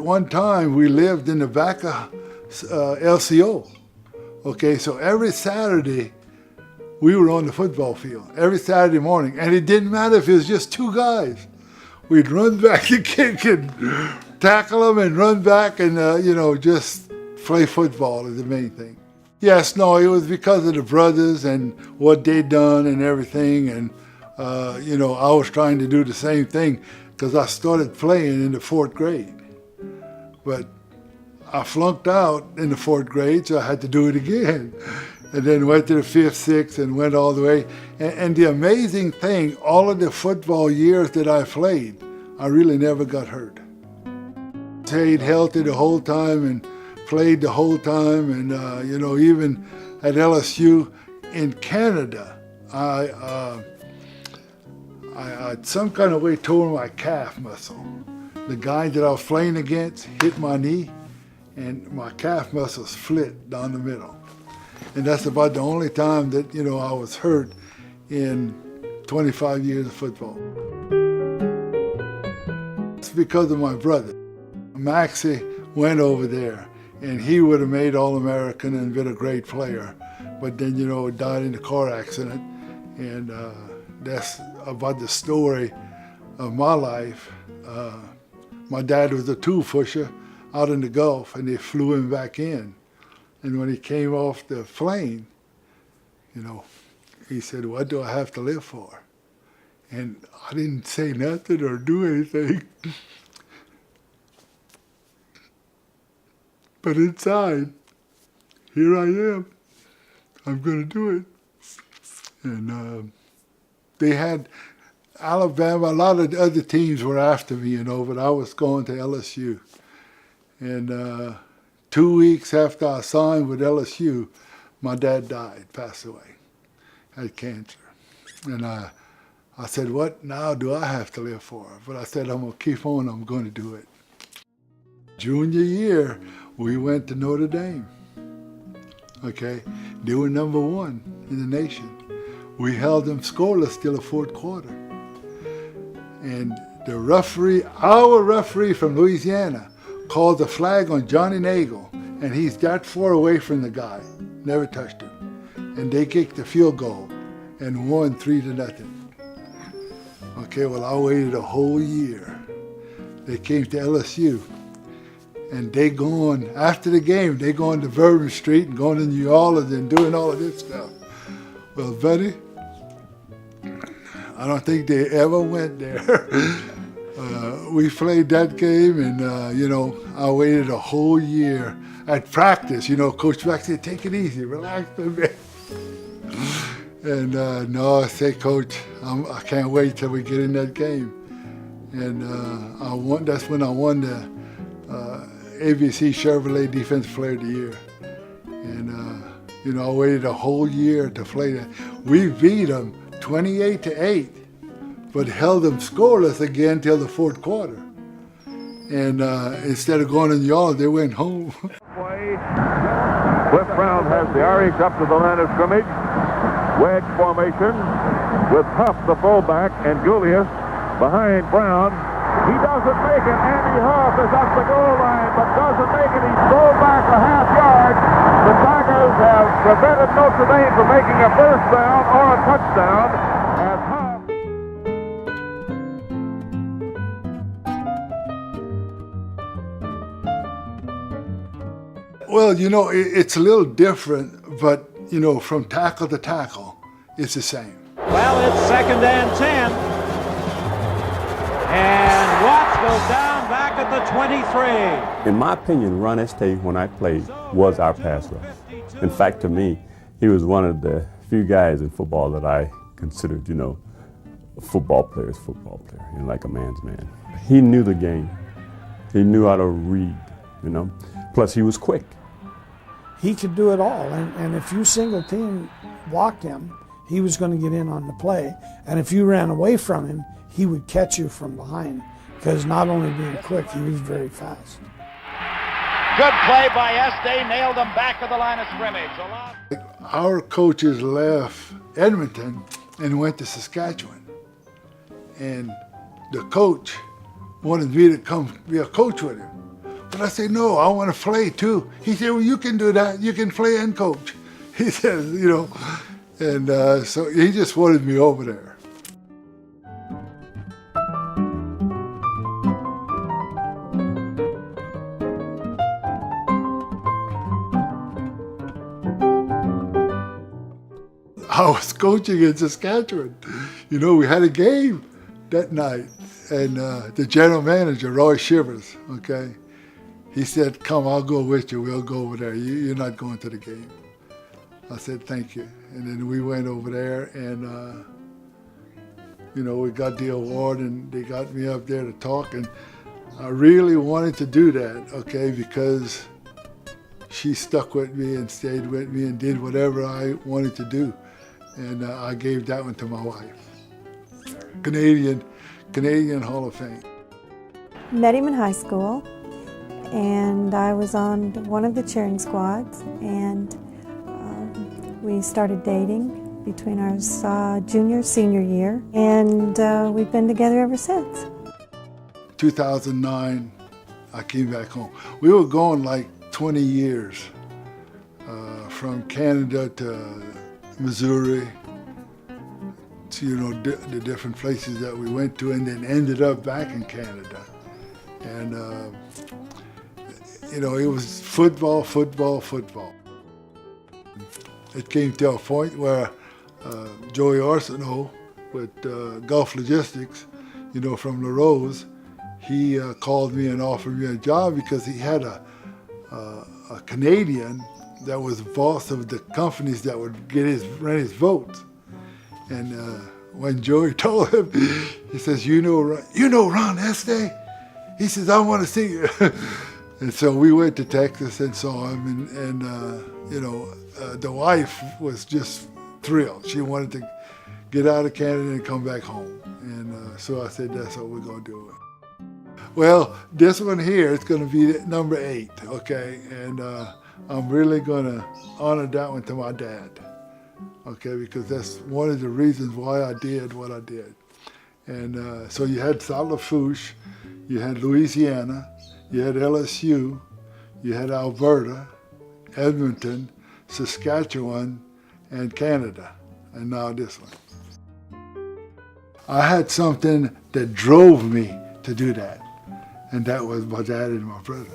one time we lived in the back of LCO. Okay, so every Saturday we were on the football field, every Saturday morning. And it didn't matter if it was just two guys. We'd run back and kick and tackle them and run back and, just play football is the main thing. Yes, no, it was because of the brothers and what they'd done and everything. And, I was trying to do the same thing because I started playing in the 4th grade. But I flunked out in the 4th grade, so I had to do it again. And then went to the 5th, 6th, and went all the way. And the amazing thing, all of the football years that I played, I really never got hurt. Stayed healthy the whole time and played the whole time. And, even at LSU in Canada, I some kind of way tore my calf muscle. The guy that I was playing against hit my knee, and my calf muscle split down the middle. And that's about the only time that, I was hurt in 25 years of football. It's because of my brother. Maxie went over there, and he would have made All-American and been a great player. But then, died in a car accident. And that's about the story of my life. My dad was a tool pusher out in the Gulf, and they flew him back in. And when he came off the plane, he said, "What do I have to live for?" And I didn't say nothing or do anything. But inside, here I am. I'm going to do it. And they had Alabama, a lot of the other teams were after me, but I was going to LSU. And 2 weeks after I signed with LSU, my dad died, passed away, had cancer. And I said, what now do I have to live for? But I said, I'm going to keep on, I'm going to do it. Junior year, we went to Notre Dame. Okay, they were number 1 in the nation. We held them scoreless till the 4th quarter. And the referee, our referee from Louisiana, called the flag on Johnny Nagel, and he's that far away from the guy, never touched him. And they kicked the field goal and won 3-0. Okay, well, I waited a whole year. They came to LSU, and they going, after the game, they going to Bourbon Street and going to New Orleans and doing all of this stuff. Well, buddy, I don't think they ever went there. We played that game, and, I waited a whole year at practice. Coach Max said, take it easy, relax a bit. And no, I said, Coach, I can't wait till we get in that game. And that's when I won the ABC Chevrolet Defensive Player of the Year. And, I waited a whole year to play that. We beat them 28-8, but held them scoreless again till the 4th quarter. And instead of going to New Orleans, they went home. Cliff Brown has the Irish up to the line of scrimmage. Wedge formation with Huff, the fullback, and Julius behind Brown. He doesn't make it. Andy Huff is up the goal line, but doesn't make it. He's thrown back a half yard. The Tigers have prevented Notre Dame from making a first down or a touchdown as Huff. Well, it's a little different, but, from tackle to tackle, it's the same. Well, it's 2nd and 10. And Watts goes down back at the 23. In my opinion, Ron Estay, when I played, was our pass rush. In fact, to me, he was one of the few guys in football that I considered, a football player, like a man's man. He knew the game. He knew how to read, Plus, he was quick. He could do it all, and if you single team blocked him, he was going to get in on the play. And if you ran away from him, he would catch you from behind, because not only being quick, he was very fast. Good play by Estay, nailed him back to the line of scrimmage. Our coaches left Edmonton and went to Saskatchewan. And the coach wanted me to come be a coach with him. But I said, no, I want to play too. He said, well, you can do that. You can play and coach. He said, you know, and so he just wanted me over there. I was coaching in Saskatchewan. You know, we had a game that night, and the general manager, Roy Shivers, okay, he said, come, I'll go with you. We'll go over there. You're not going to the game. I said, thank you. And then we went over there, and, you know, we got the award, and they got me up there to talk, and I really wanted to do that, okay, because she stuck with me and stayed with me and did whatever I wanted to do. And I gave that one to my wife. Canadian Hall of Fame. Met him in high school, and I was on one of the cheering squads, and we started dating between our junior, senior year, and we've been together ever since. 2009, I came back home. We were gone like 20 years, from Canada to Missouri, to, you know, the different places that we went to, and then ended up back in Canada. And, you know, it was football, football, football. It came to a point where Joey Arsenault with Gulf Logistics, you know, from La Rose, he called me and offered me a job because he had a Canadian that was boss of the companies that would rent his boats. And when Joey told him, he says, you know Ron Estay? He says, I want to see you. And so we went to Texas and saw him, and you know, the wife was just thrilled. She wanted to get out of Canada and come back home. And so I said, that's what we're going to do. Well, this one here is going to be number 8, okay? And I'm really going to honor that one to my dad, okay? Because that's one of the reasons why I did what I did. And so you had Saint Lafourche, you had Louisiana, you had LSU, you had Alberta, Edmonton, Saskatchewan, and Canada, and now this one. I had something that drove me to do that, and that was my dad and my brother.